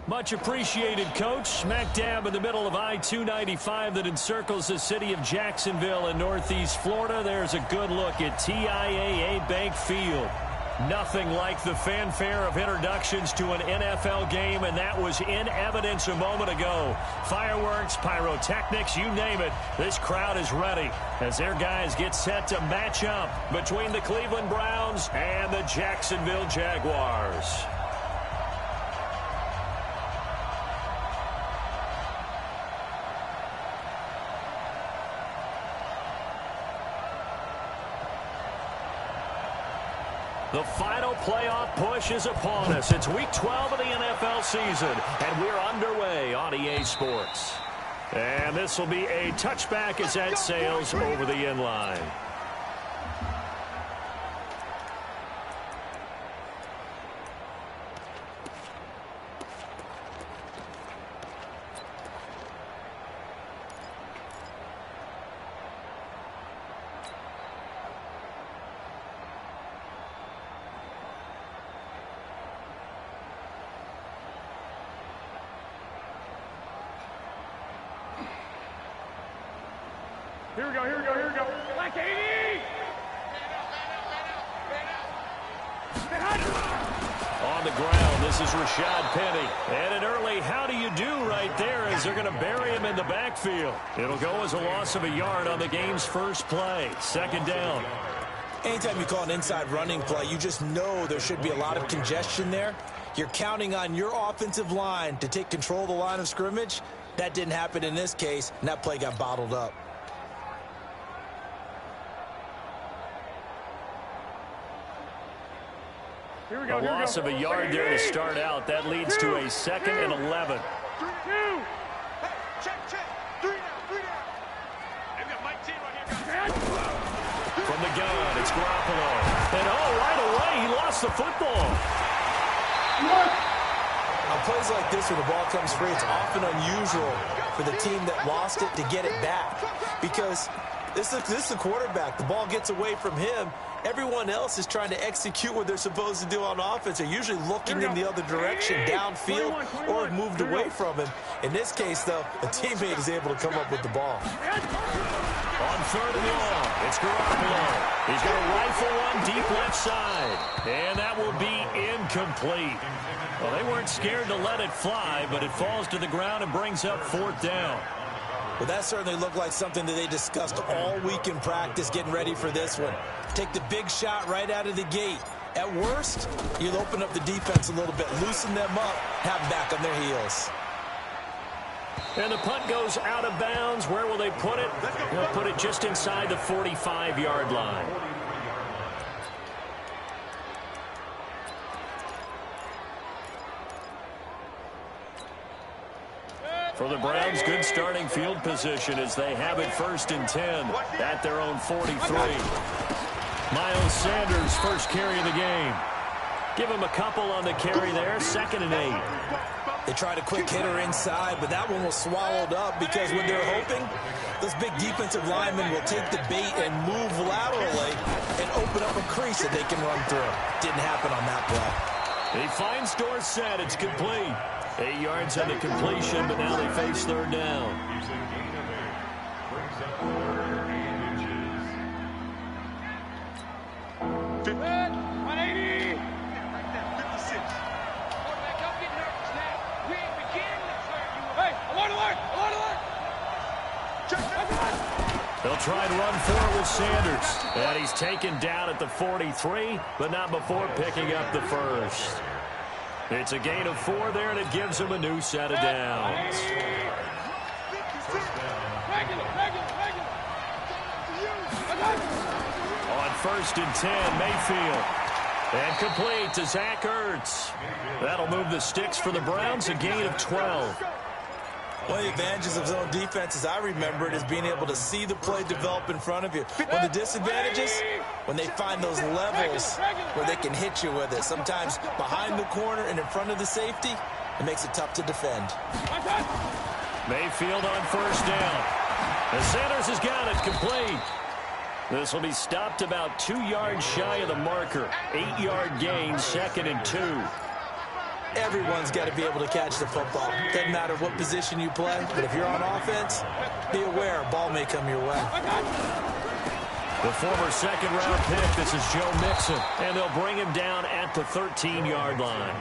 Much appreciated, Coach. Smack dab in the middle of I-295 that encircles the city of Jacksonville in Northeast Florida. There's a good look at TIAA Bank Field. Nothing like the fanfare of introductions to an NFL game, and that was in evidence a moment ago. Fireworks, pyrotechnics, you name it. This crowd is ready as their guys get set to match up between the Cleveland Browns and the Jacksonville Jaguars. The final playoff push is upon us. It's Week 12 of the NFL season, and we're underway on EA Sports. And this will be a touchback as that sails over the end line. Here we go, here we go, here we go. Like 80! On the ground, this is Rashad Penny. And an early how do you do right there as they're going to bury him in the backfield. It'll go as a loss of a yard on the game's first play. Second down. Anytime you call an inside running play, you just know there should be a lot of congestion there. You're counting on your offensive line to take control of the line of scrimmage. That didn't happen in this case, and that play got bottled up. A loss of a yard there to start out. That leads to a 2nd and 11. From the gun, it's Garoppolo. And right away, he lost the football. On plays like this where the ball comes free, it's often unusual for the team that lost it to get it back. Because this is the quarterback. The ball gets away from him. Everyone else is trying to execute what they're supposed to do on offense. They're usually looking in the other direction, downfield, or moved away from him. In this case, though, a teammate is able to come up with the ball. On 3rd and long, it's Garoppolo. He's going to rifle one deep left side. And that will be incomplete. Well, they weren't scared to let it fly, but it falls to the ground and brings up 4th down. Well, that certainly looked like something that they discussed all week in practice, getting ready for this one. Take the big shot right out of the gate. At worst, you'll open up the defense a little bit, loosen them up, have them back on their heels. And the punt goes out of bounds. Where will they put it? They'll put it just inside the 45-yard line. For the Browns, good starting field position as they have it 1st and 10 at their own 43. Miles Sanders, first carry of the game. Give him a couple on the carry there, 2nd and 8. They tried a quick hitter inside, but that one was swallowed up because when they're hoping, those big defensive linemen will take the bait and move laterally and open up a crease that they can run through. Didn't happen on that play. He finds Dorsett. It's complete. 8 yards on the completion, but now they face 3rd down. They'll try and run forward with Sanders. And he's taken down at the 43, but not before picking up the first. It's a gain of 4 there, and it gives him a new set of downs. On 1st and 10, Mayfield. And complete to Zach Ertz. That'll move the sticks for the Browns, a gain of 12. One of the advantages of zone defense, as I remember it, is being able to see the play develop in front of you. One of the disadvantages, when they find those levels where they can hit you with it. Sometimes behind the corner and in front of the safety, it makes it tough to defend. Mayfield on 1st down. And Sanders has got it complete. This will be stopped about 2 yards shy of the marker. 8-yard gain, 2nd and 2. Everyone's got to be able to catch the football. Doesn't matter what position you play, but if you're on offense, be aware a ball may come your way. The former second-round pick, this is Joe Mixon, and they'll bring him down at the 13-yard line.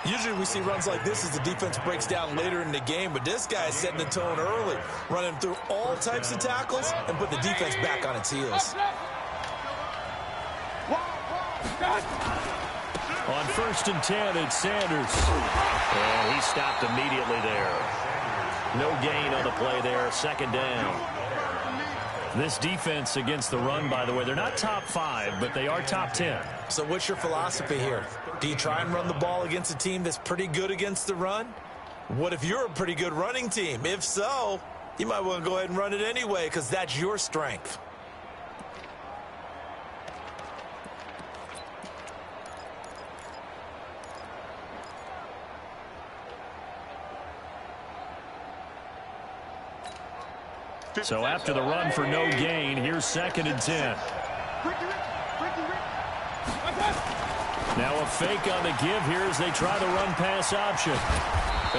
Usually we see runs like this as the defense breaks down later in the game, but this guy is setting the tone early, running through all types of tackles and put the defense back on its heels. On 1st and 10, it's Sanders. And he stopped immediately there. No gain on the play there, second down. This defense against the run, by the way, they're not top 5, but they are top 10. So what's your philosophy here? Do you try and run the ball against a team that's pretty good against the run? What if you're a pretty good running team? If so, you might want to go ahead and run it anyway because that's your strength. So after the run for no gain, here's 2nd and 10. Now a fake on the give here as they try the run-pass option.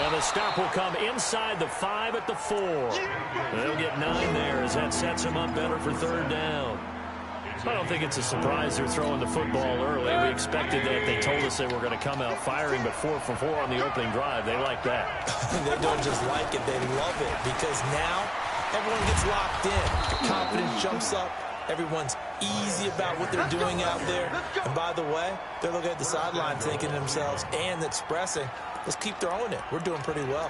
And the stop will come inside the 5 at the 4. They'll get 9 there as that sets them up better for 3rd down. I don't think it's a surprise they're throwing the football early. We expected that. They told us they were going to come out firing, but 4 for 4 on the opening drive. They like that. They don't just like it, they love it because now everyone gets locked in. Confidence jumps up. Everyone's easy about what they're doing out there. And by the way, they're looking at the sideline thinking to themselves and expressing, let's keep throwing it. We're doing pretty well.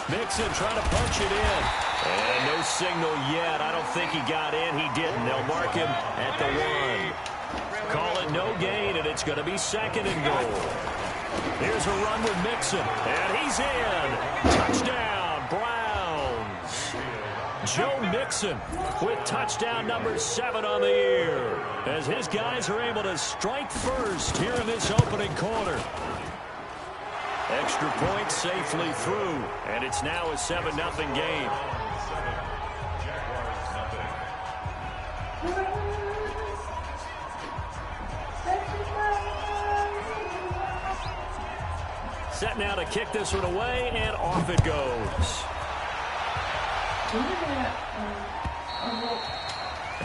Mixon trying to punch it in. And no signal yet. I don't think he got in. He didn't. They'll mark him at the 1. Call it no gain, and it's going to be 2nd and goal. Here's a run with Mixon. And he's in. Touchdown, Browns. Joe Mixon with touchdown number 7 on the year. As his guys are able to strike first here in this opening quarter. Extra point safely through, and it's now a 7-0 game. Set now to kick this one away, and off it goes.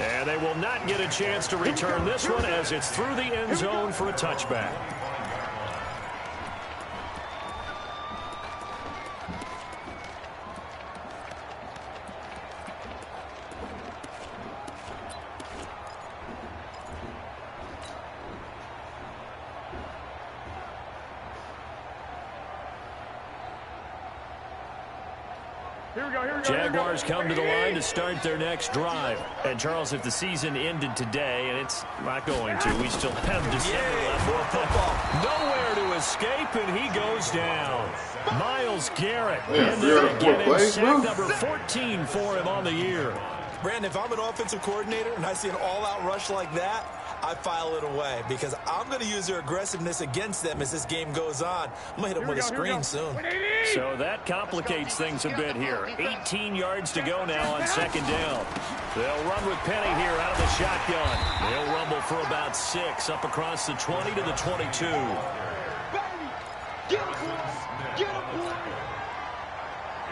And they will not get a chance to return this one as it's through the end zone for a touchback. Jaguars come to the line to start their next drive. And, Charles, if the season ended today, and it's not going to, we still have December left. More football. Nowhere to escape, and he goes down. Myles Garrett in there again, sack number 14 for him on the year. Brandon, if I'm an offensive coordinator and I see an all-out rush like that, I file it away because I'm going to use their aggressiveness against them as this game goes on. I'm going to hit them with a screen soon. So that complicates things a bit here. 18 yards to go now on 2nd down. They'll run with Penny here out of the shotgun. They'll rumble for about 6 up across the 20 to the 22. Get him, boy.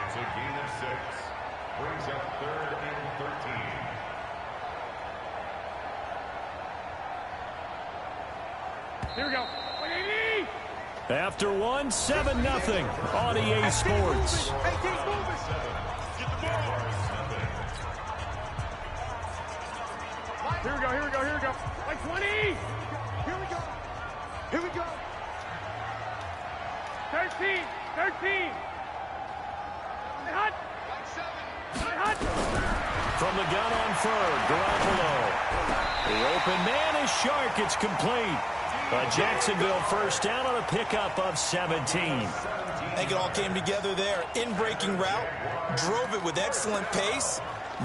It's a gain of 6. Brings up 3rd and 13. Here we go. After 1, 7-0 on EA Sports. Here we go. Like 20. Here we go. 13. Hot. From the gun on 3rd, Garoppolo. The open man is Shark. It's complete. Jacksonville first down on a pickup of 17. I think it all came together there. In-breaking route, drove it with excellent pace.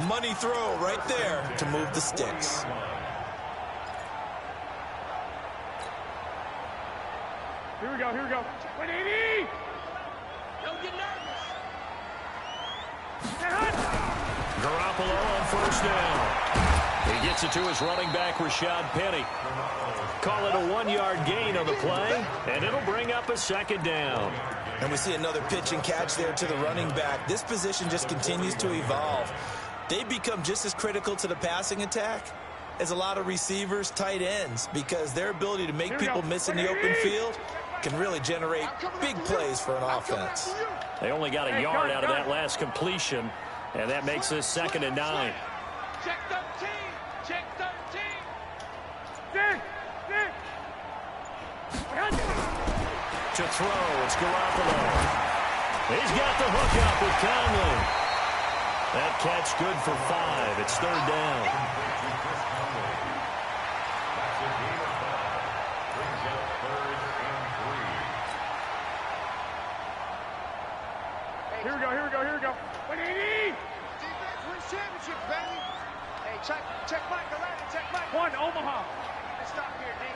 Money throw right there to move the sticks. Here we go, here we go. 180! Don't get nervous. Garoppolo on first down. He gets it to his running back, Rashad Penny. Call it a 1-yard gain on the play, and it'll bring up a second down. And we see another pitch and catch there to the running back. This position just continues to evolve. They become just as critical to the passing attack as a lot of receivers, tight ends, because their ability to make people miss in the open field can really generate big plays for an offense. They only got a yard out of that last completion, and that makes this 2nd and 9. Check 13. Check 13. To throw, it's Garoppolo. He's got the hook up with Conley. That catch good for 5. It's 3rd down. Here we go, here we go, here we go. 180! Defense wins championship, baby. Hey, check Mike 11. Check Mike. 1, Omaha. Let's stop here, D.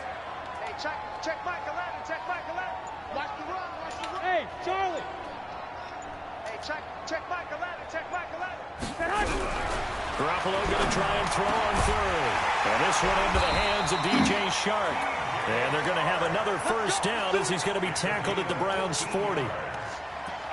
Hey, check Mike 11. Check Mike 11. Watch the run. Watch the run. Hey, Charlie. Hey, check Mike 11. Check Mike 11. Garoppolo going to try and throw on 3rd. And this one into the hands of DJ Shark. And they're going to have another first down as he's going to be tackled at the Browns' 40.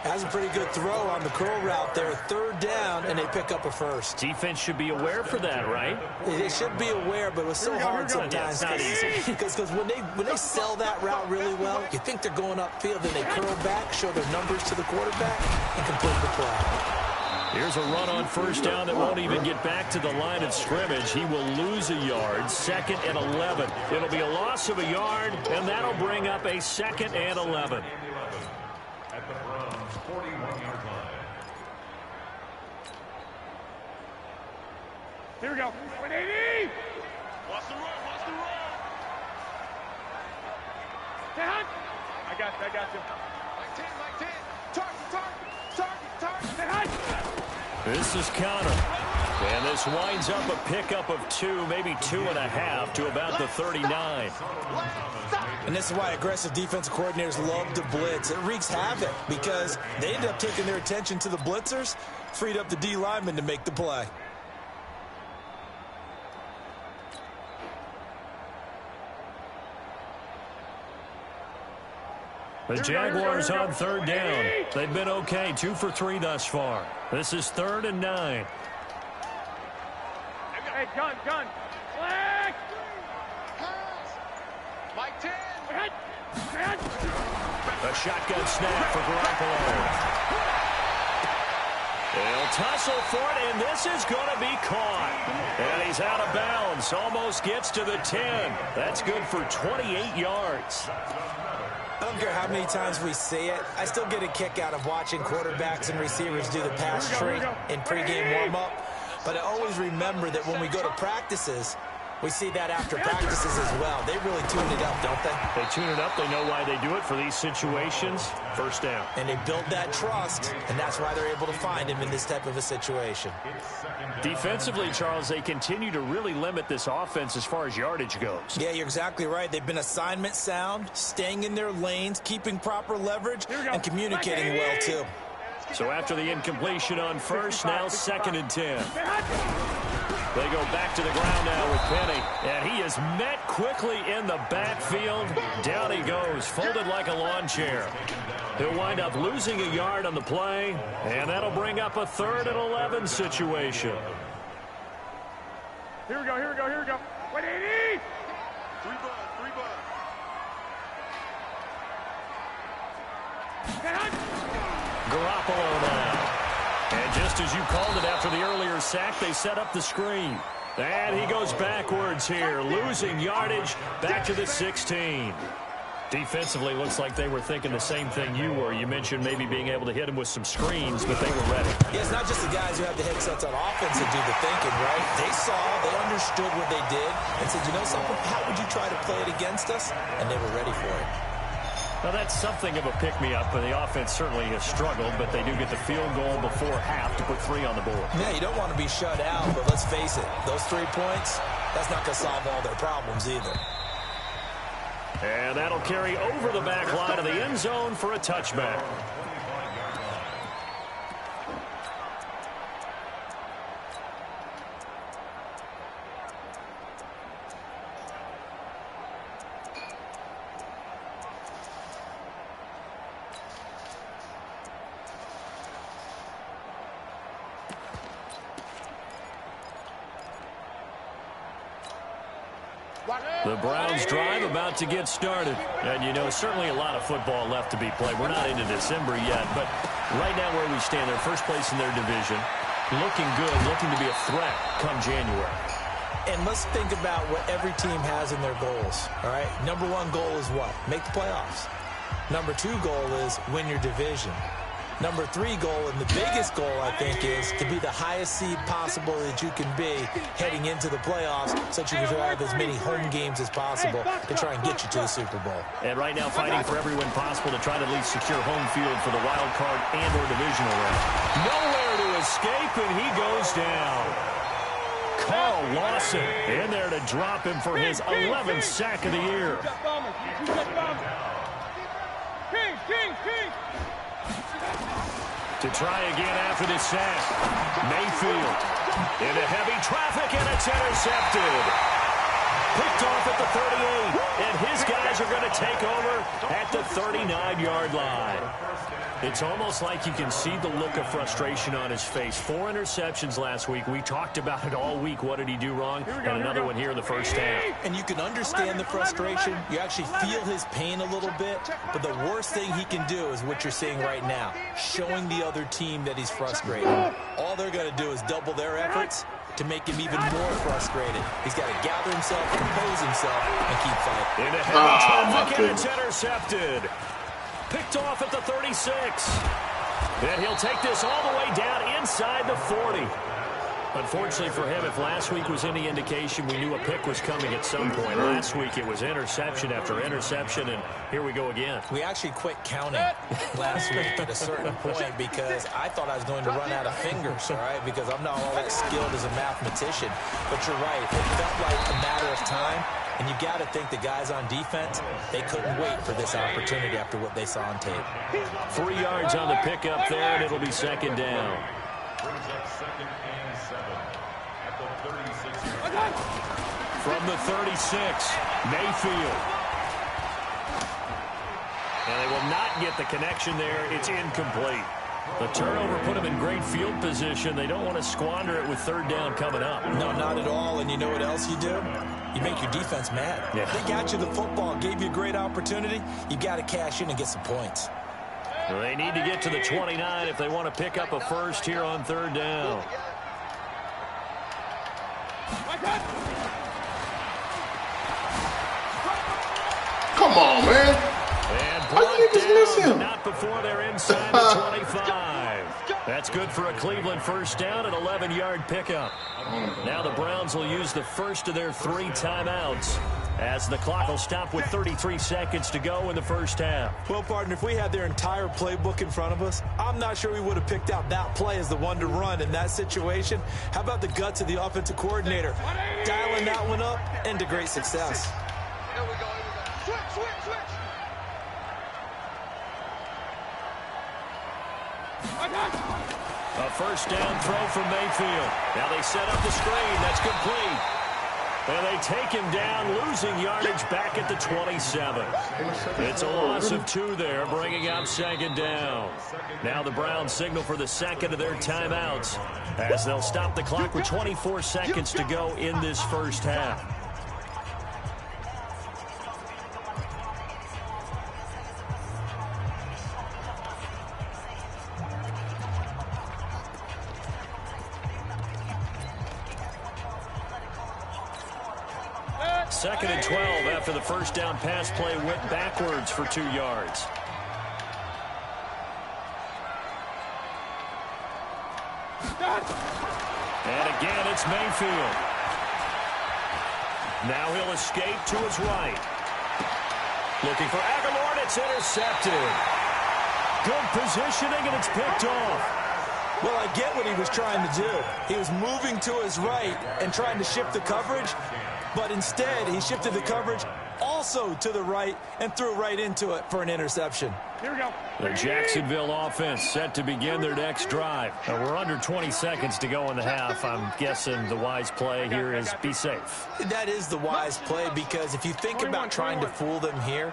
Has a pretty good throw on the curl route there. 3rd down, and they pick up a first. Defense should be aware for that, right? They should be aware, but it was so hard sometimes. Yeah, it's not easy. Because when they sell that route really well, you think they're going upfield, then they curl back, show their numbers to the quarterback, and complete the play. Here's a run on first down that won't even get back to the line of scrimmage. He will lose a yard, 2nd and 11. It'll be a loss of a yard, and that'll bring up a 2nd and 11. At the Browns' 41-yard line. Here we go. 180! Watch the run. Watch the run. Hey, Hunt. I got you. Mike 10. Target. Hey, Hunt. This is Connor. And this winds up a pickup of 2, maybe 2.5 to about the 39. And this is why aggressive defensive coordinators love to blitz. It wreaks havoc because they end up taking their attention to the blitzers, freed up the D lineman to make the play. The Jaguars on 3rd down. They've been okay, 2 for 3 thus far. This is 3rd and 9. Hey, gun. Flag! Mike 10. A shotgun snap for Garoppolo. They'll tussle for it, and this is going to be caught. And he's out of bounds, almost gets to the 10. That's good for 28 yards. I don't care how many times we see it. I still get a kick out of watching quarterbacks and receivers do the pass tree in pregame warm-up. But I always remember that when we go to practices, we see that after practices as well. They really tune it up, don't they? They tune it up. They know why they do it for these situations. First down. And they build that trust, and that's why they're able to find him in this type of a situation. Defensively, Charles, they continue to really limit this offense as far as yardage goes. Yeah, you're exactly right. They've been assignment sound, staying in their lanes, keeping proper leverage, and communicating well, too. So after the incompletion on first, now 2nd and 10. They go back to the ground now with Penny. And he is met quickly in the backfield. Down he goes, folded like a lawn chair. He'll wind up losing a yard on the play. And that'll bring up a 3rd and 11 situation. Here we go. 180! 3 bud. Hey, Hunt. Garoppolo now. And just as you called it after the earlier sack, they set up the screen. And he goes backwards here, losing yardage back to the 16. Defensively, looks like they were thinking the same thing you were. You mentioned maybe being able to hit him with some screens, but they were ready. Yeah, it's not just the guys who have the headsets on offense that do the thinking, right? They saw, they understood what they did, and said, you know something, how would you try to play it against us? And they were ready for it. Now, that's something of a pick-me-up, and the offense certainly has struggled, but they do get the field goal before half to put 3 on the board. Yeah, you don't want to be shut out, but let's face it, those 3 points, that's not going to solve all their problems either. And that'll carry over the back line of the end zone for a touchback. The Browns drive about to get started. And, you know, certainly a lot of football left to be played. We're not into December yet, but right now where we stand, they're first place in their division. Looking good, looking to be a threat come January. And let's think about what every team has in their goals, all right? Number one goal is what? Make the playoffs. Number two goal is win your division. Number three goal, and the biggest goal, I think, is to be the highest seed possible that you can be heading into the playoffs so that you can have as many home games as possible to try and get you to the Super Bowl. And right now fighting for every win possible to try to at least secure home field for the wild card and or divisional round. Nowhere to escape, and he goes down. Carl Lawson in there to drop him for his 11th sack of the year. To try again after this sack. Mayfield into heavy traffic, and it's intercepted. Picked off at the 38, and his guys are going to take over at the 39-yard line. It's almost like you can see the look of frustration on his face. 4 interceptions last week. We talked about it all week. What did he do wrong? And another one here in the first half. And you can understand the frustration. You actually feel his pain a little bit. But the worst thing he can do is what you're seeing right now, showing the other team that he's frustrated. All they're going to do is double their efforts to make him even more frustrated. He's got to gather himself, compose himself, and keep fighting. Into heavy traffic, and it's intercepted. Picked off at the 36. And he'll take this all the way down inside the 40. Unfortunately for him, if last week was any indication, we knew a pick was coming at some point. Last week it was interception after interception, and here we go again. We actually quit counting last week at a certain point because I thought I was going to run out of fingers, all right, because I'm not all that skilled as a mathematician. But you're right. It felt like a matter of time. And you got to think the guys on defense, they couldn't wait for this opportunity after what they saw on tape. 3 yards on the pickup there, and it'll be second down. Brings up 2nd and 7 at the 36. From the 36, Mayfield. And they will not get the connection there. It's incomplete. The turnover put them in great field position. They don't want to squander it with 3rd down coming up. No, not at all. And you know what else you do? You make your defense mad. Yeah. They got you the football, gave you a great opportunity. You got to cash in and get some points. Well, they need to get to the 29 if they want to pick up a first here on 3rd down. Come on, man. And How you niggas miss him? not before they're inside the 25. That's good for a Cleveland first down, an 11-yard pickup. Now the Browns will use the first of their 3 timeouts as the clock will stop with 33 seconds to go in the first half. Well, partner, if we had their entire playbook in front of us, I'm not sure we would have picked out that play as the one to run in that situation. How about the guts of the offensive coordinator? Dialing that one up into great success. Here we go, here we go. Switch, switch, switch. A first down throw from Mayfield. Now they set up the screen. That's complete. And they take him down, losing yardage back at the 27. It's a loss of 2 there, bringing up 2nd down. Now the Browns signal for the second of their timeouts as they'll stop the clock with 24 seconds to go in this first half. Second and 12 after the first down pass play went backwards for 2 yards. And again, it's Mayfield. Now he'll escape to his right. Looking for Aguilar, and it's intercepted. Good positioning, and it's picked off. Well, I get what he was trying to do. He was moving to his right and trying to shift the coverage, but instead he shifted the coverage also to the right and threw right into it for an interception. Here we go. The Jacksonville offense set to begin their next drive. Now, we're under 20 seconds to go in the half. I'm guessing the wise play here is be safe. That is the wise play, because if you think about trying to fool them here,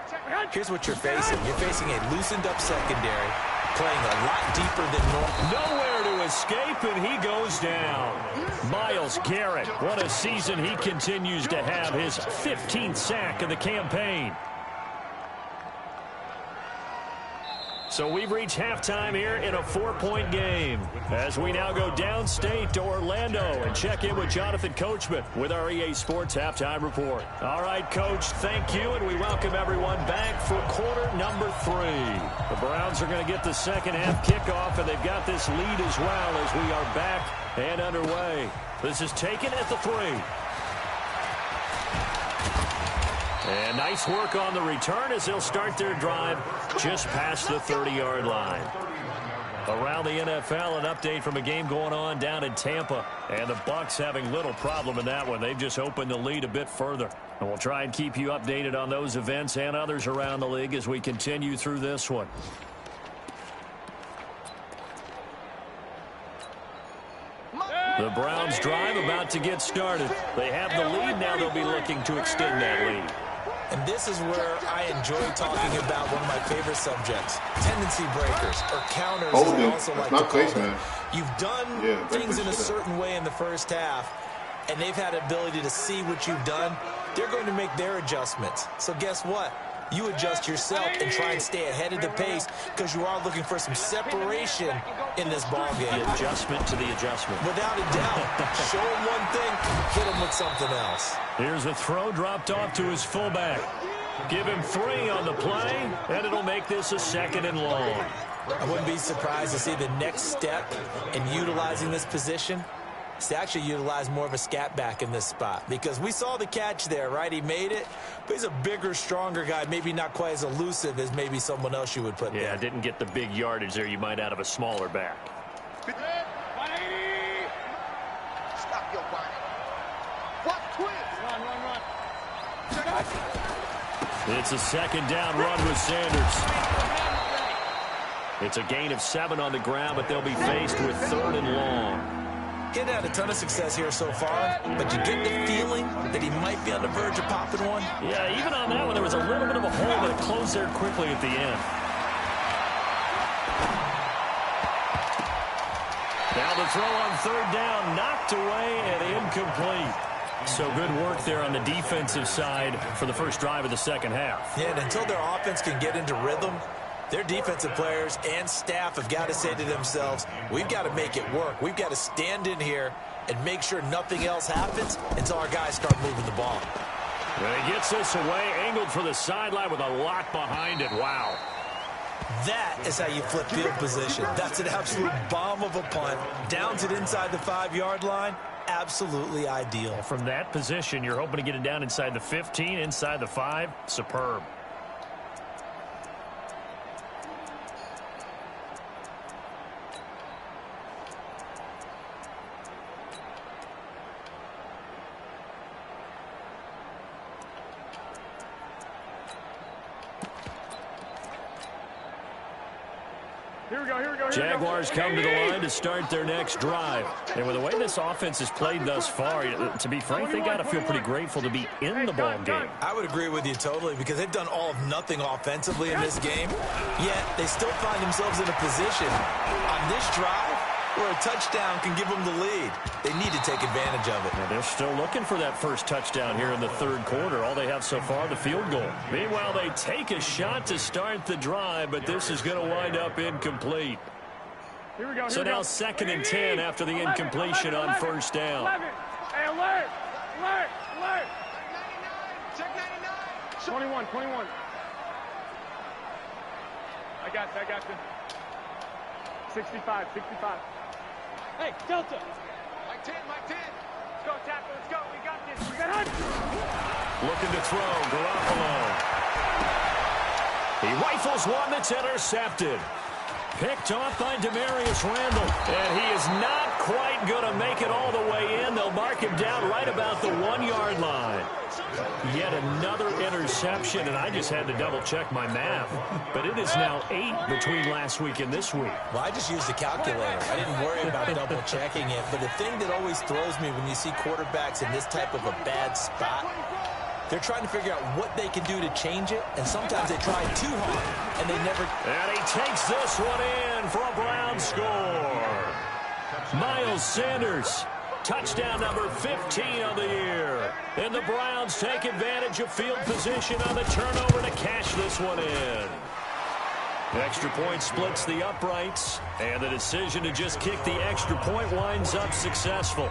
here's what you're facing. You're facing a loosened up secondary, playing a lot deeper than normal. Nowhere to escape, and he goes down. Myles Garrett, what a season he continues to have, his 15th sack of the campaign. So we've reached halftime here in a 4-point game as we now go downstate to Orlando and check in with Jonathan Coachman with our EA Sports Halftime Report. All right, Coach, thank you, and we welcome everyone back for quarter number 3. The Browns are going to get the second half kickoff, and they've got this lead as well as we are back and underway. This is taken at the 3. And nice work on the return as they'll start their drive just past the 30-yard line. Around the NFL, an update from a game going on down in Tampa. And the Bucs having little problem in that one. They've just opened the lead a bit further. And we'll try and keep you updated on those events and others around the league as we continue through this one. The Browns drive about to get started. They have the lead. Now they'll be looking to extend that lead. And this is where I enjoy talking about one of my favorite subjects, tendency breakers, or counters, as I also like to call them. You've done things in a certain way in the first half, and they've had the ability to see what you've done. They're going to make their adjustments. So guess what? You adjust yourself and try and stay ahead of the pace, because you are looking for some separation in this ball game. The adjustment to the adjustment. Without a doubt. Show him one thing, hit him with something else. Here's a throw dropped off to his fullback. Give him 3 on the play, and it'll make this a 2nd and long. I wouldn't be surprised to see the next step in utilizing this position is to actually utilize more of a scat back in this spot, because we saw the catch there, right? He made it, but he's a bigger, stronger guy, maybe not quite as elusive as maybe someone else you would put there. Yeah, didn't get the big yardage there you might out of a smaller back. Stop your whining. What twist? Run. It's a 2nd down run with Sanders. It's a gain of 7 on the ground, but they'll be faced with 3rd and long. He had a ton of success here so far, but you get the feeling that he might be on the verge of popping one. Yeah, even on that one, there was a little bit of a hole, but it closed there quickly at the end. Now the throw on 3rd down, knocked away and incomplete. So good work there on the defensive side for the first drive of the second half. Yeah, and until their offense can get into rhythm, their defensive players and staff have got to say to themselves, we've got to make it work. We've got to stand in here and make sure nothing else happens until our guys start moving the ball. And he gets this away, angled for the sideline with a lot behind it. Wow. That is how you flip field position. That's an absolute bomb of a punt. Down to inside the 5-yard line. Absolutely ideal. From that position, you're hoping to get it down inside the 15, inside the 5. Superb. Jaguars come to the line to start their next drive. And with the way this offense has played thus far, to be frank, they got to feel pretty grateful to be in the ball game. I would agree with you totally, because they've done all of nothing offensively in this game, yet they still find themselves in a position on this drive where a touchdown can give them the lead. They need to take advantage of it. Well, they're still looking for that first touchdown here in the 3rd quarter. All they have so far, the field goal. Meanwhile, they take a shot to start the drive, but this is going to wind up incomplete. Here we go. So now 2nd and 10 after the incompletion on 1st down. 11. Hey, alert! Alert! Alert! Check 99. 21. I got you. 65. Hey, Delta! Mike 10. Let's go, tackle. Let's go. We got this. We got Hunt. Looking to throw. Garoppolo. He rifles one that's intercepted. Picked off by Demarius Randall. And he is not quite going to make it all the way in. They'll mark him down right about the 1-yard line. Yet another interception, and I just had to double-check my math. But it is now 8 between last week and this week. Well, I just used the calculator. I didn't worry about double-checking it. But the thing that always throws me when you see quarterbacks in this type of a bad spot, they're trying to figure out what they can do to change it, and sometimes they try too hard, and they never... And he takes this one in for a Brown score. Miles Sanders, touchdown number 15 of the year. And the Browns take advantage of field position on the turnover to cash this one in. Extra point splits the uprights, and the decision to just kick the extra point winds up successful.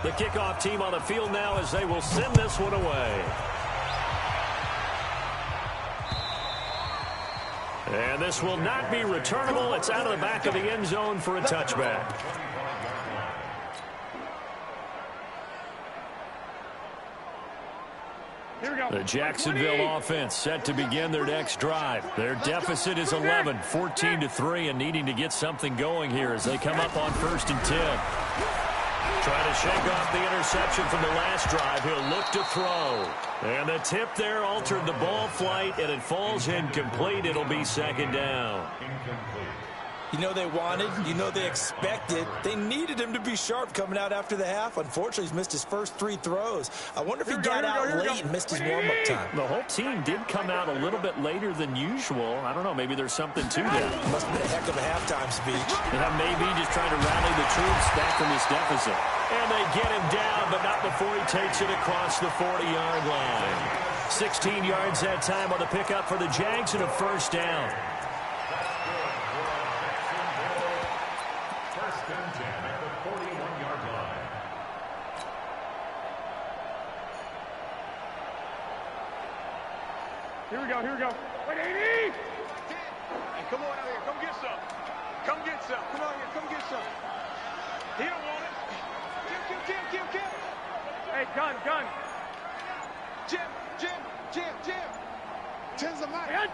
The kickoff team on the field now as they will send this one away. And this will not be returnable. It's out of the back of the end zone for a touchback. Here we go. The Jacksonville offense set to begin their next drive. Their deficit is 11, 14-3, and needing to get something going here as they come up on 1st and 10. Trying to shake off the interception from the last drive. He'll look to throw. And the tip there altered the ball flight, and it falls incomplete. It'll be 2nd down. You know they wanted, you know they expected. They needed him to be sharp coming out after the half. Unfortunately, he's missed his first 3 throws. I wonder if he got out late and missed his warm-up time. The whole team did come out a little bit later than usual. I don't know, maybe there's something to that. Must have been a heck of a halftime speech. Yeah, maybe just trying to rally the troops back from this deficit. And they get him down, but not before he takes it across the 40-yard line. 16 yards that time on the pickup for the Jags and a 1st down. Here we go, here we go. Wait, 80! Hey, come on out here. Come get some. Come get some. Come on here. Come get some. He don't want it. Jim. Hey, gun. Jim. Tens of Mike.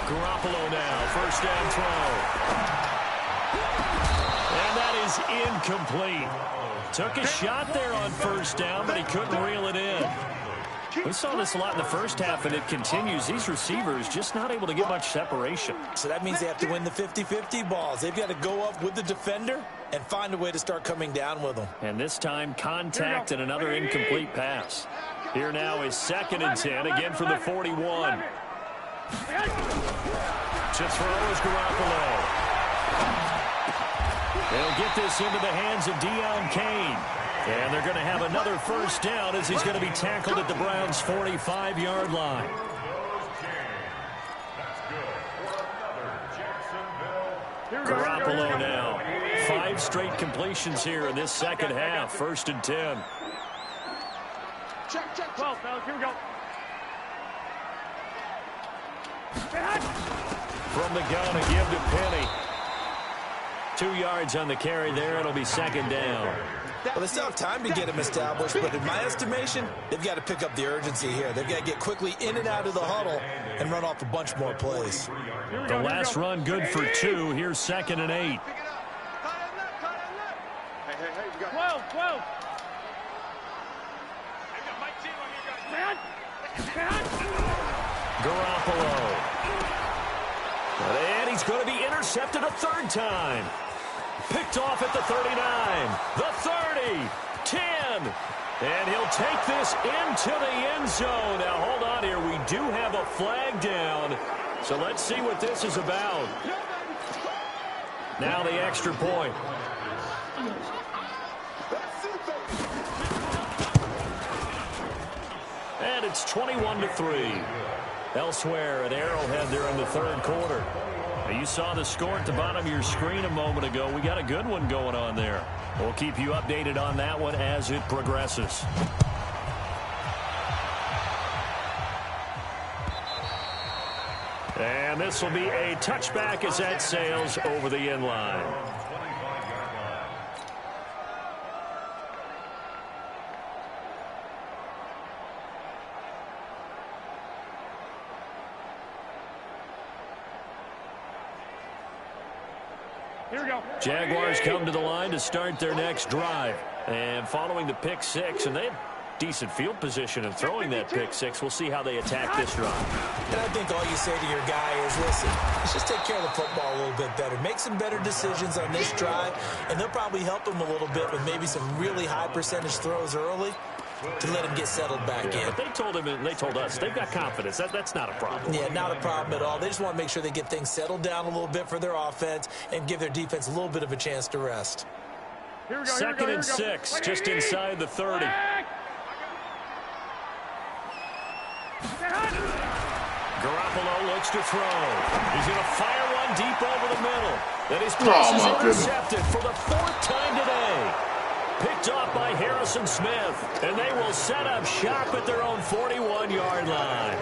Garoppolo now, 1st down throw. And that is incomplete. Took a shot there on 1st down, but he couldn't reel it in. We saw this a lot in the first half, and it continues. These receivers just not able to get much separation. So that means they have to win the 50-50 balls. They've got to go up with the defender and find a way to start coming down with them. And this time, contact and another incomplete pass. Here now is 2nd and 10, again from the 41. To throw is Garoppolo. They'll get this into the hands of Deion Kane. And they're going to have another 1st down as he's going to be tackled at the Browns' 45-yard line. Garoppolo now. 5 straight completions here in this 2nd half. 1st and 10. Check. 12, fellas, here we go. From the gun, a give to Penny. 2 yards on the carry there. It'll be 2nd down. Well, they still have time to get him established, but in my estimation, they've got to pick up the urgency here. They've got to get quickly in and out of the huddle and run off a bunch more plays. The last run good for 2. Here's 2nd and 8. Hey, we got 12. Garoppolo. And he's going to be intercepted a 3rd time. Picked off at the 39, the 30, 10, and he'll take this into the end zone. Now, hold on here. We do have a flag down, so let's see what this is about. Now the extra point. And it's 21-3. Elsewhere at Arrowhead there in the 3rd quarter. You saw the score at the bottom of your screen a moment ago. We got a good one going on there. We'll keep you updated on that one as it progresses. And this will be a touchback as that sails over the end line. Here we go. Jaguars come to the line to start their next drive. And following the pick six, and they have decent field position in throwing that pick six. We'll see how they attack this drive. And I think all you say to your guy is, listen, let's just take care of the football a little bit better. Make some better decisions on this drive, and they'll probably help him a little bit with maybe some really high percentage throws early to let him get settled back in. But they told him, and they told us, they've got confidence. That's not a problem. Yeah, not a problem at all. They just want to make sure they get things settled down a little bit for their offense and give their defense a little bit of a chance to rest. Here we go. Second and 6, just inside the 30. Garoppolo looks to throw. He's going to fire one deep over the middle. Then his pass is intercepted for the 4th time today. Picked off by Harrison Smith. And they will set up shop at their own 41-yard line.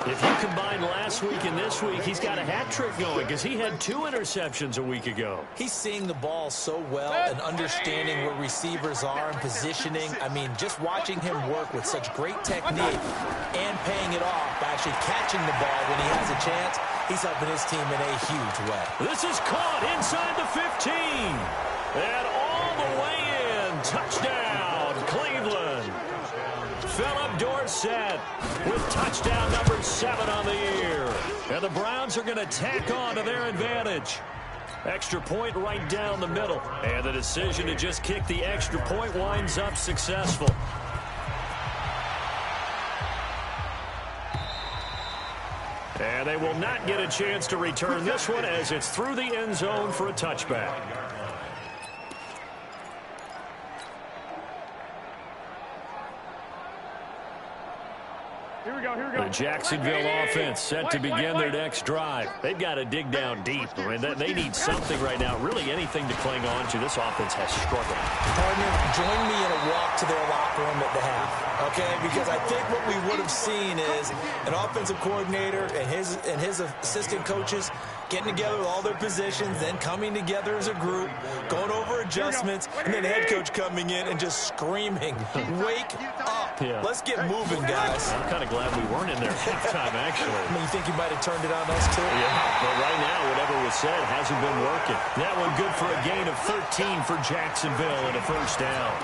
If you combine last week and this week, he's got a hat trick going because he had 2 interceptions a week ago. He's seeing the ball so well and understanding where receivers are and positioning. I mean, just watching him work with such great technique and paying it off by actually catching the ball when he has a chance, he's helping his team in a huge way. This is caught inside the 15. And all the way in. Touchdown, Cleveland. Philip Dorsett with touchdown number 7 on the year. And the Browns are going to tack on to their advantage. Extra point right down the middle. And the decision to just kick the extra point winds up successful. And they will not get a chance to return this one as it's through the end zone for a touchback. The Jacksonville offense set to begin their next drive. They've got to dig down deep. I mean, they need something right now, really anything to cling on to. This offense has struggled. Partner, join me in a walk to their locker room at the half, okay? Because I think what we would have seen is an offensive coordinator and his assistant coaches getting together with all their positions, then coming together as a group, going over adjustments, and then the head coach coming in and just screaming, wake up. Yeah. Let's get moving, guys. I'm kind of glad we weren't in there halftime, actually. I mean, you think you might have turned it on us, too? Yeah, but right now, whatever was said hasn't been working. That one good for a gain of 13 for Jacksonville and a first down.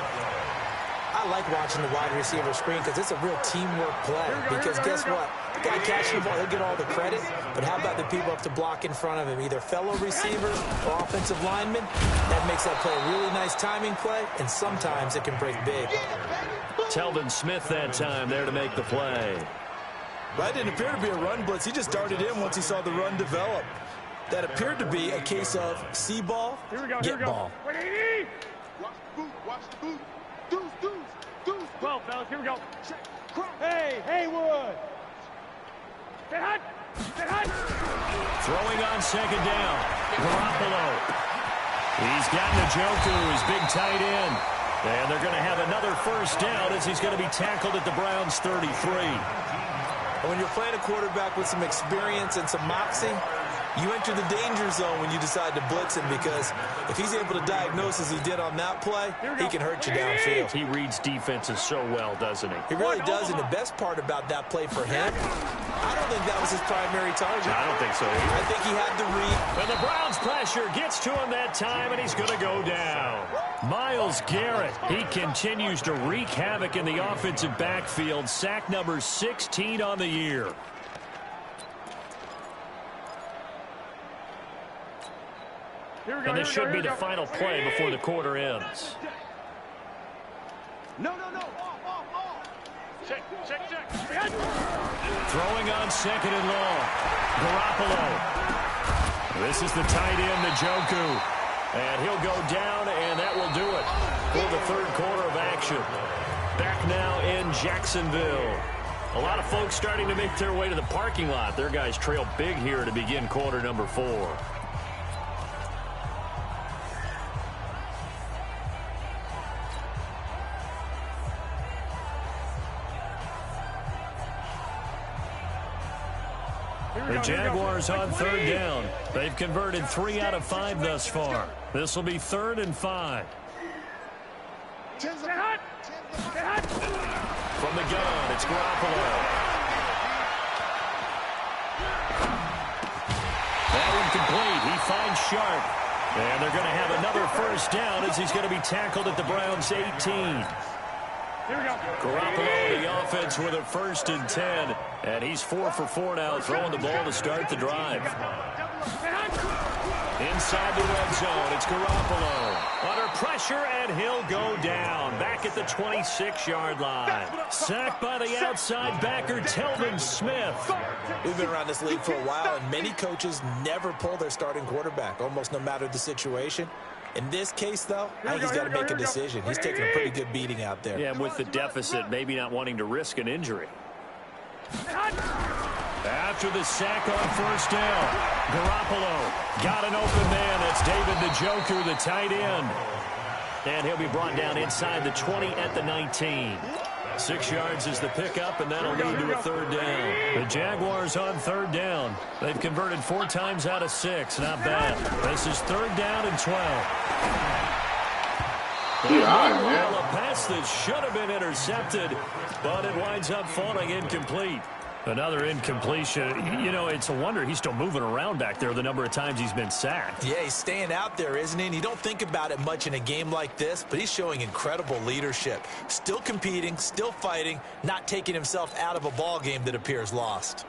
I like watching the wide receiver screen because it's a real teamwork play. Because guess what? The guy catching the ball, he'll get all the credit. But how about the people up to block in front of him? Either fellow receivers or offensive linemen. That makes that play a really nice timing play, and sometimes it can break big. Telvin Smith that time there to make the play. That didn't appear to be a run blitz. He just darted in once he saw the run develop. That appeared to be a case of see ball, get ball. Watch the boot, watch the boot. Deuce. 12, fellas, here we go. Hey, Haywood. Get hot. Throwing on second down. Garoppolo. He's got Njoku, his big tight end. And they're going to have another first down as he's going to be tackled at the Browns' 33. And when you're playing a quarterback with some experience and some moxie, you enter the danger zone when you decide to blitz him, because if he's able to diagnose as he did on that play, he can hurt you downfield. He reads defenses so well, doesn't he? He really does, and the best part about that play for him, I don't think that was his primary target. I don't think so either. I think he had the read. And the Browns pressure gets to him that time, and he's going to go down. Myles Garrett, he continues to wreak havoc in the offensive backfield. Sack number 16 on the year. And this should be the final play before the quarter ends. No. Off. Check. Throwing on second and long. Garoppolo. This is the tight end, Njoku. And he'll go down, and that will do it for the third quarter of action. Back now in Jacksonville. A lot of folks starting to make their way to the parking lot. Their guys trail big here to begin quarter number 4. The Jaguars on third down. They've converted 3 out of 5 thus far. This will be 3rd and 5. From the gun, it's Garoppolo. That one complete. He finds Sharp. And they're going to have another first down as he's going to be tackled at the Browns' 18. Here we go. Garoppolo, the offense with a 1st and 10. And he's 4 for 4 now, throwing the ball to start the drive. Inside the red zone, it's Garoppolo. Under pressure, and he'll go down. Back at the 26-yard line. Sacked by the outside backer, Telvin Smith. We've been around this league for a while, and many coaches never pull their starting quarterback, almost no matter the situation. In this case, though, I think he's got to make a decision. He's taking a pretty good beating out there. Yeah, with the deficit, maybe not wanting to risk an injury. After the sack on first down, Garoppolo got an open man. That's David Njoku, the tight end. And he'll be brought down inside the 20 at the 19. 6 yards is the pickup, and that'll lead to a 3rd down. The Jaguars on 3rd down. They've converted 4 times out of 6. Not bad. This is 3rd down and 12. Man. A pass that should have been intercepted, but it winds up falling incomplete. Another incompletion. You know, it's a wonder he's still moving around back there the number of times he's been sacked. Yeah, he's staying out there, isn't he? And you don't think about it much in a game like this, but he's showing incredible leadership. Still competing, still fighting, not taking himself out of a ball game that appears lost.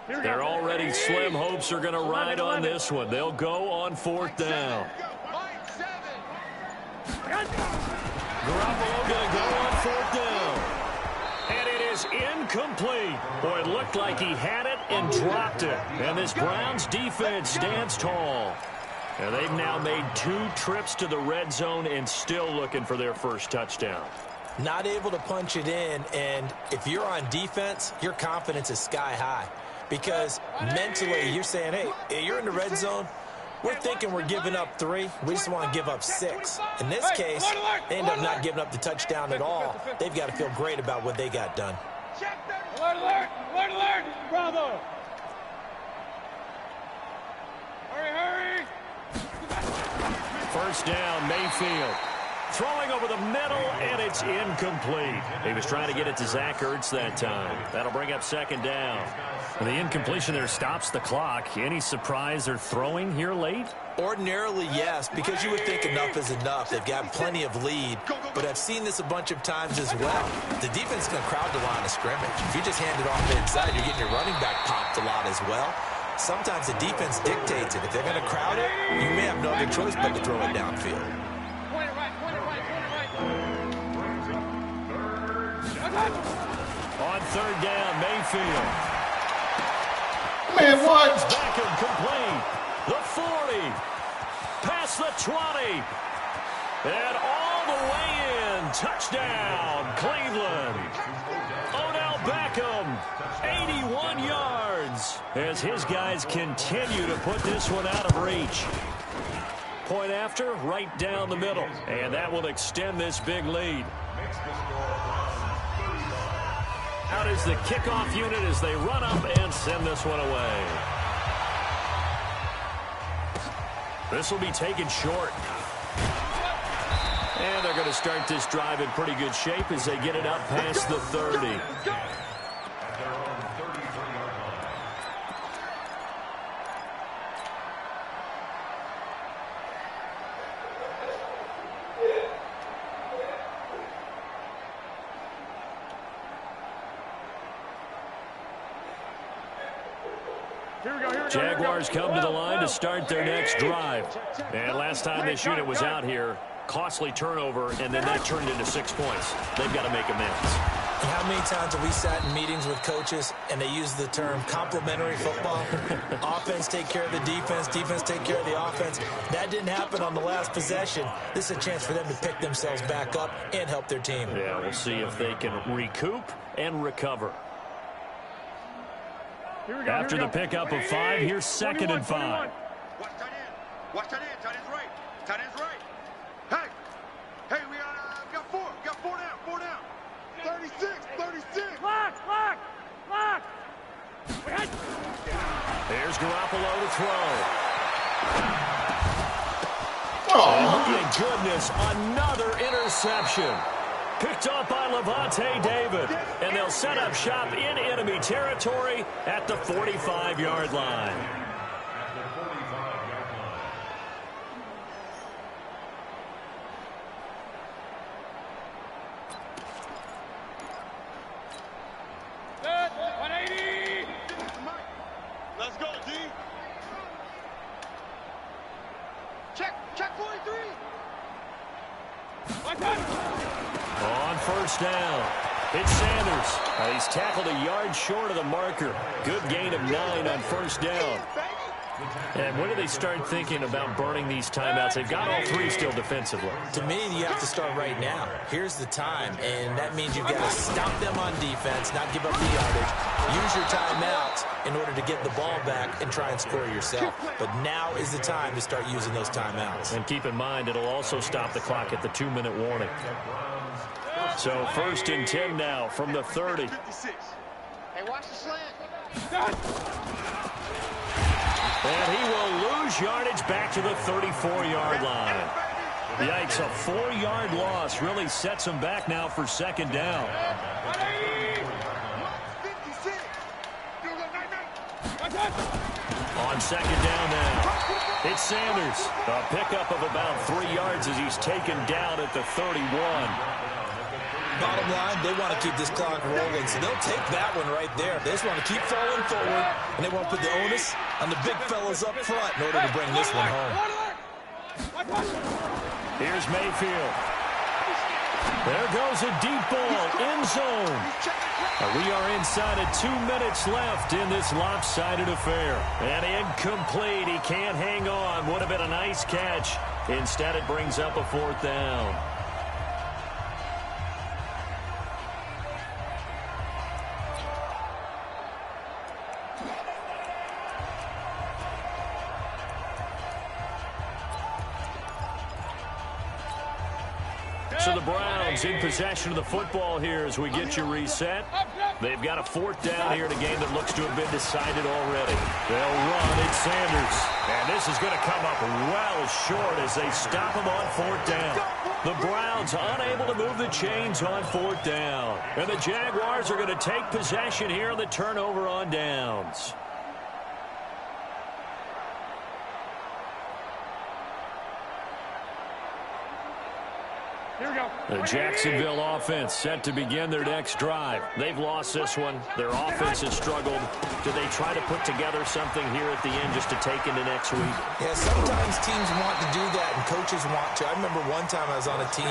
Their already slim hopes are going to ride on this one. They'll go on 4th down. Garoppolo going to go on 4th down. And it is incomplete. Boy, it looked like he had it and dropped it. And this Browns defense stands tall. And they've now made 2 trips to the red zone and still looking for their first touchdown. Not able to punch it in, and if you're on defense, your confidence is sky high. Because mentally, you're saying, hey, you're in the red zone. We're thinking we're giving up 3. We just want to give up 6. In this case, they end up not giving up the touchdown at all. They've got to feel great about what they got done. Alert, alert, alert, alert. Bravo. Hurry, hurry. First down, Mayfield. Throwing over the middle, and it's incomplete. He was trying to get it to Zach Ertz that time. That'll bring up 2nd down. The incompletion there stops the clock. Any surprise they're throwing here late? Ordinarily, yes, because you would think enough is enough. They've got plenty of lead, but I've seen this a bunch of times as well. The defense is going to crowd the line of scrimmage. If you just hand it off inside, you're getting your running back popped a lot as well. Sometimes the defense dictates it. If they're going to crowd it, you may have no other choice but to throw it downfield. Point it right, point it right, point it right. On 3rd down, Mayfield. Man, what? Beckham complete. The 40. Past the 20. And all the way in. Touchdown, Cleveland. Odell Beckham, 81 yards. As his guys continue to put this one out of reach. Point after, right down the middle. And that will extend this big lead. Out is the kickoff unit as they run up and send this one away. This will be taken short. And they're going to start this drive in pretty good shape as they get it up past the 30. Jaguars come to the line to start their next drive. And last time this unit was out here, costly turnover, and then that turned into 6 points. They've got to make amends. And how many times have we sat in meetings with coaches and they use the term complementary football? Offense take care of the defense, defense take care of the offense. That didn't happen on the last possession. This is a chance for them to pick themselves back up and help their team. Yeah, we'll see if they can recoup and recover. After the pickup of 5, here's 2nd and 5. Watch tight end. Watch tight end. Tight end's right. Tight end's right. Hey, we got 4. Got 4 down. 4 down. 36. 36. Lock. There's Garoppolo to throw. Oh, my goodness, another interception. Picked off by Lavonte David. And they'll set up shop in enemy territory at the 45-yard line. Let's go, D. Check 43. On first down, it's Sanders. He's tackled a yard short of the marker. Good gain of 9 on first down. And when do they start thinking about burning these timeouts? They've got all 3 still defensively. To me, you have to start right now. Here's the time, and that means you've got to stop them on defense, not give up the yardage. Use your timeouts in order to get the ball back and try and score yourself. But now is the time to start using those timeouts. And keep in mind, it'll also stop the clock at the 2-minute warning. So 1st and 10 now from the 30. Hey, watch the slant. And he will lose yardage back to the 34-yard line. Yikes, a 4-yard loss really sets him back now for 2nd down. On 2nd down now, it's Sanders. A pickup of about 3 yards as he's taken down at the 31. Bottom line, they want to keep this clock rolling, so they'll take that one right there. They just want to keep falling forward, and they want to put the onus on the big fellas up front in order to bring this one home. Here's Mayfield. There goes a deep ball, end zone. We are inside of 2 minutes left in this lopsided affair. And incomplete. He can't hang on. Would have been a nice catch. Instead, it brings up a 4th down. So the Browns in possession of the football here as we get you reset. They've got a 4th down here in a game that looks to have been decided already. They'll run. It's Sanders. And this is going to come up well short as they stop him on 4th down. The Browns unable to move the chains on 4th down. And the Jaguars are going to take possession here on the turnover on downs. Here we go. The Jacksonville offense set to begin their next drive. They've lost this one. Their offense has struggled. Do they try to put together something here at the end just to take into next week? Yeah, sometimes teams want to do that and coaches want to. I remember one time I was on a team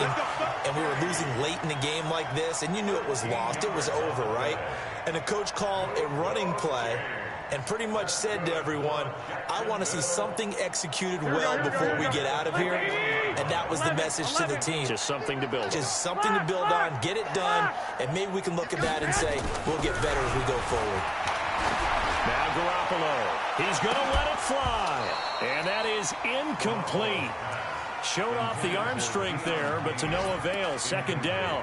and we were losing late in the game like this, and you knew it was lost. It was over, right? And the coach called a running play and pretty much said to everyone, I want to see something executed well before we get out of here. And that was the message to the team. Just something to build on. Just something to build on, get it done, and maybe we can look at that and say, we'll get better as we go forward. Now Garoppolo. He's going to let it fly. And that is incomplete. Showed off the arm strength there, but to no avail. 2nd down.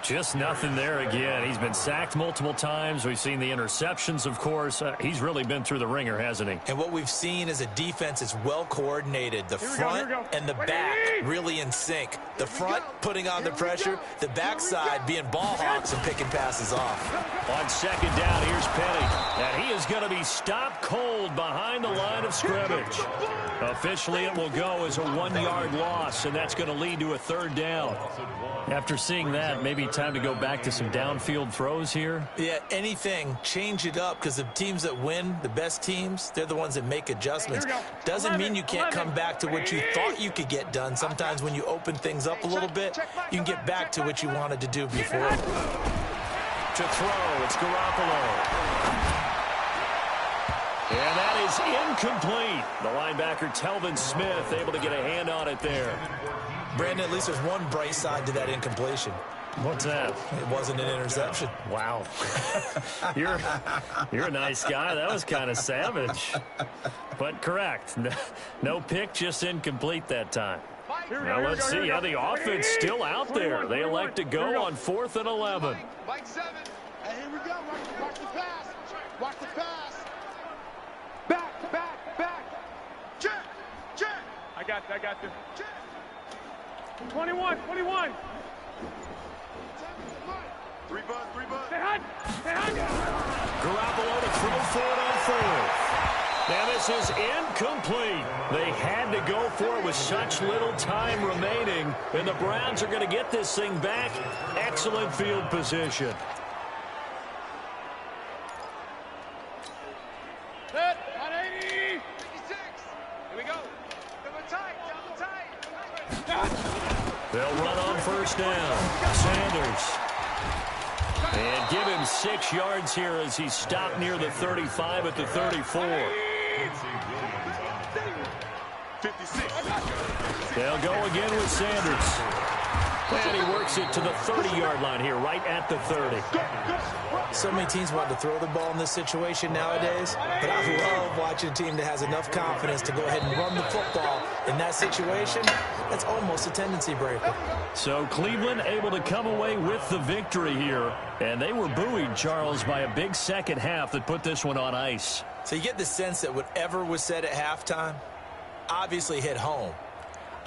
Just nothing there again. He's been sacked multiple times. We've seen the interceptions, of course. He's really been through the ringer, hasn't he? And what we've seen is a defense that's well coordinated. The front and the back really in sync. The front putting on the pressure, the backside being ball hawks and picking passes off. On 2nd down, here's Penny. And he is going to be stopped cold behind the line of scrimmage. Officially, it will go as a 1-yard loss, and that's going to lead to a 3rd down. After seeing that, maybe time to go back to some downfield throws here? Yeah, anything. Change it up, because the teams that win, the best teams, they're the ones that make adjustments. Doesn't mean you can't come back to what you thought you could get done. Sometimes when you open things up a little bit, you can get back to what you wanted to do before. To throw, it's Garoppolo. And that is incomplete. The linebacker, Telvin Smith, able to get a hand on it there. Brandon, at least there's one bright side to that incompletion. What's that? It wasn't an interception. Wow. You're a nice guy. That was kind of savage. But correct. No pick, just incomplete that time. Now let's see how the offense still out there. They elect to go on 4th and 11. Mike 7. And here we go. Watch the pass. Watch the pass. Back. Check. I got you. 21. Three buzz. Stay hot. Garoppolo to throw for it on fourth. Now this is incomplete. They had to go for it with such little time remaining, and the Browns are going to get this thing back. Excellent field position. Set. 180. 56. Here we go. Double tight. They'll run on first down. Sanders. And give him 6 yards here as he stopped near the 35 at the 34. 56. They'll go again with Sanders. And he works it to the 30-yard line here, right at the 30. So many teams want to throw the ball in this situation nowadays, but I love watching a team that has enough confidence to go ahead and run the football in that situation. That's almost a tendency breaker. So Cleveland able to come away with the victory here, and they were buoyed, Charles, by a big second half that put this one on ice. So you get the sense that whatever was said at halftime obviously hit home.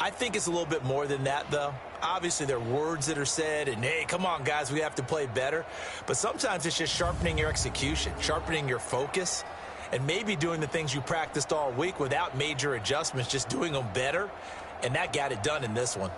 I think it's a little bit more than that, though. Obviously, there are words that are said, and, hey, come on, guys, we have to play better. But sometimes it's just sharpening your execution, sharpening your focus, and maybe doing the things you practiced all week without major adjustments, just doing them better. And that got it done in this one.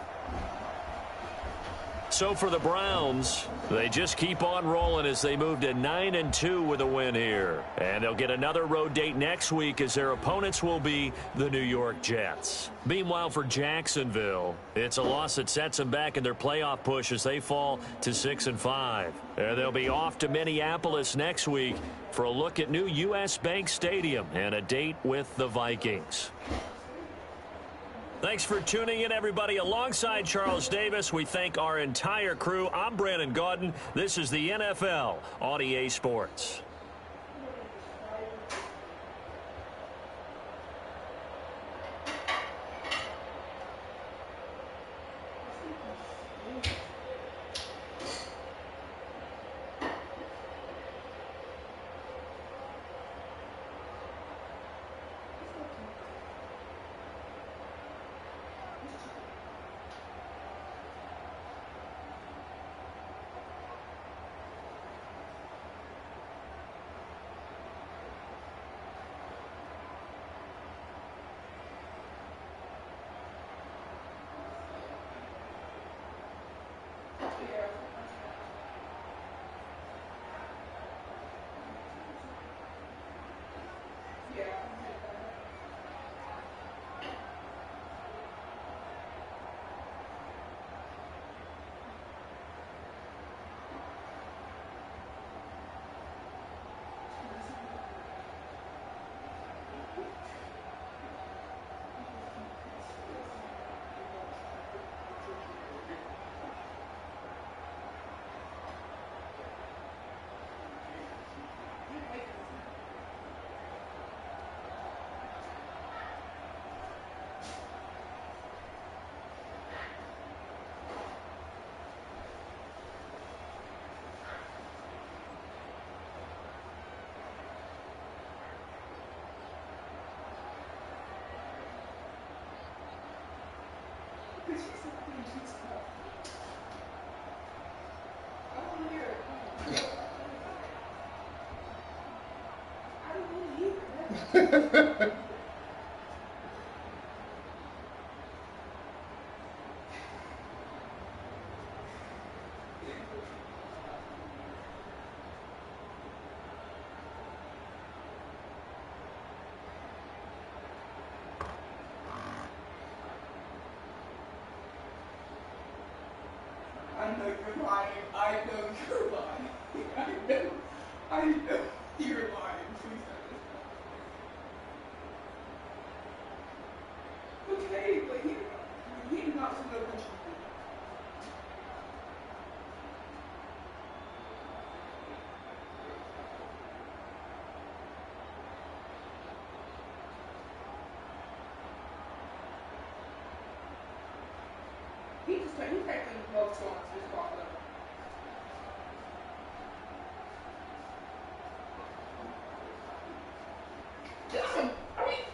So for the Browns, they just keep on rolling as they move to 9-2 with a win here. And they'll get another road date next week as their opponents will be the New York Jets. Meanwhile, for Jacksonville, it's a loss that sets them back in their playoff push as they fall to 6-5. They'll be off to Minneapolis next week for a look at new U.S. Bank Stadium and a date with the Vikings. Thanks for tuning in, everybody. Alongside Charles Davis, we thank our entire crew. I'm Brandon Gaudin. This is the NFL on EA Sports. I know you're lying. I know you're lying. I know you're lying. Please don't. Okay, but he did not know what you did. He's taking both songs to his father. Listen, I mean,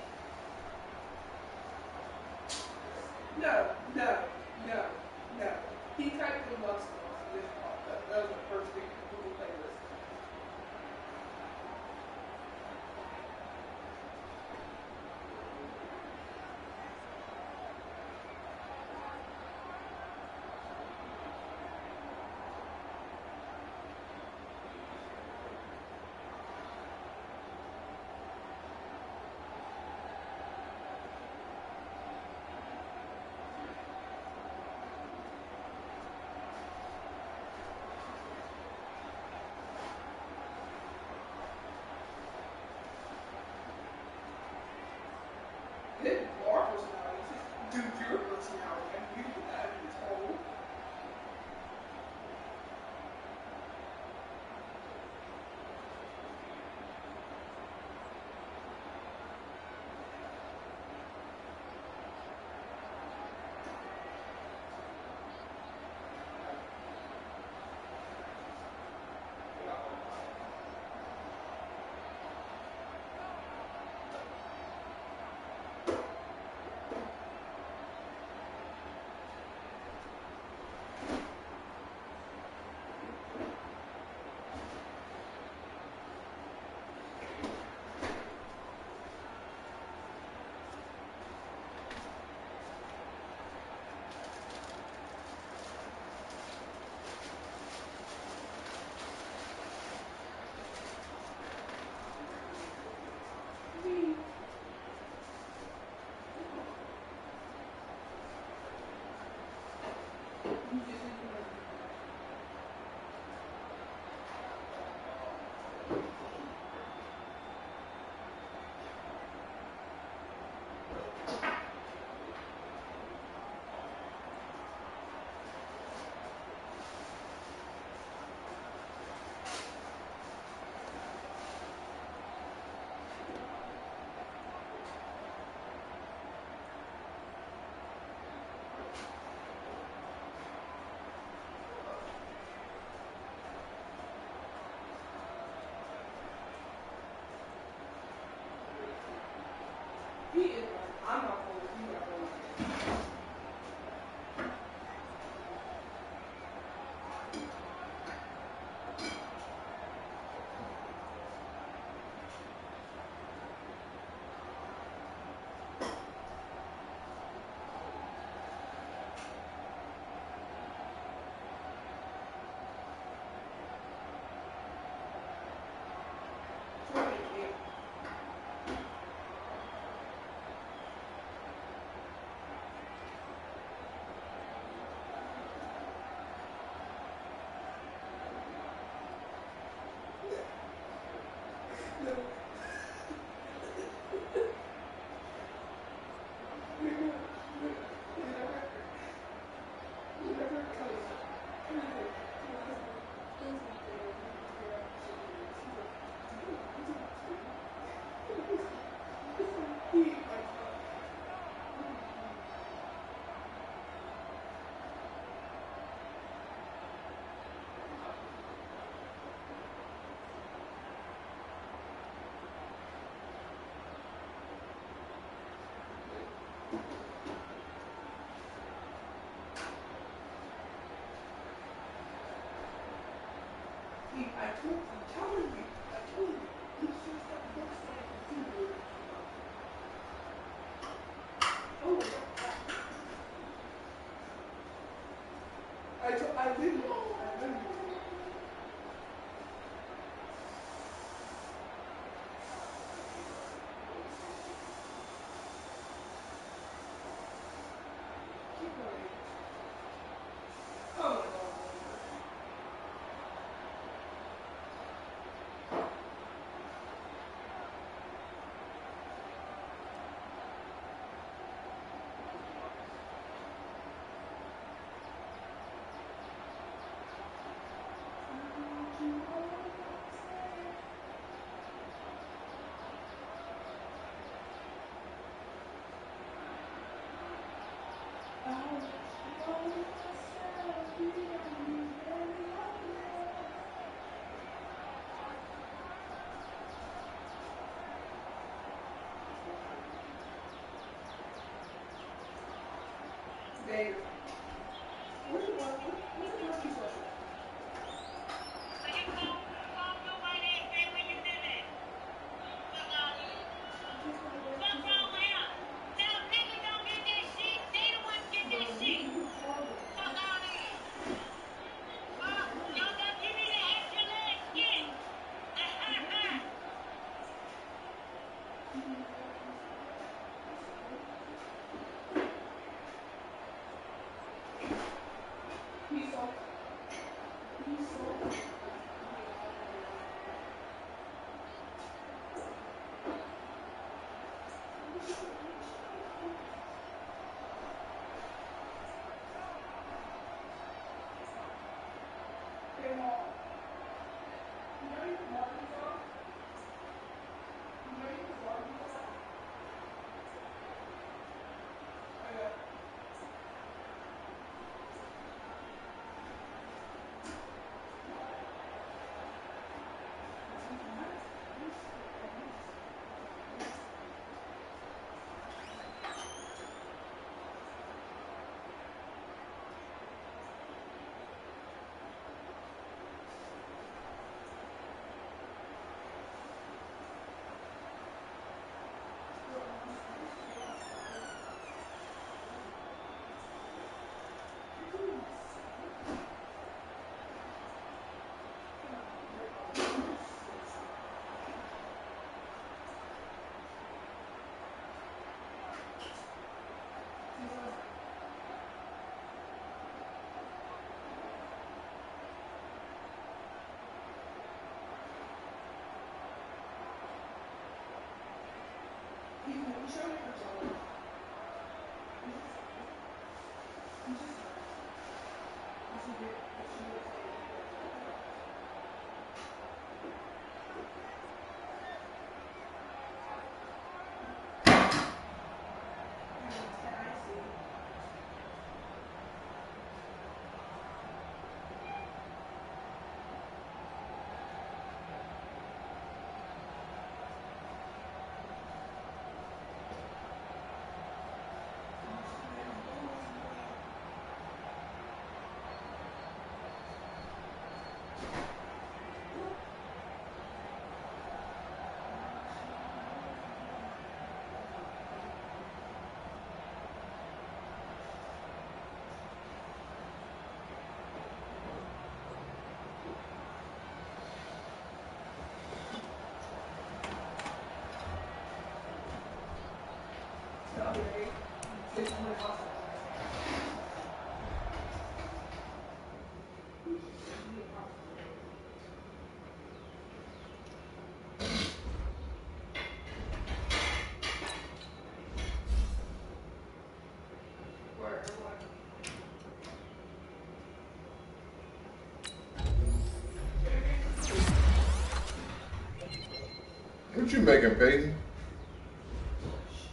What you making, Peyton?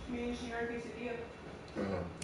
Me and she are quesadilla.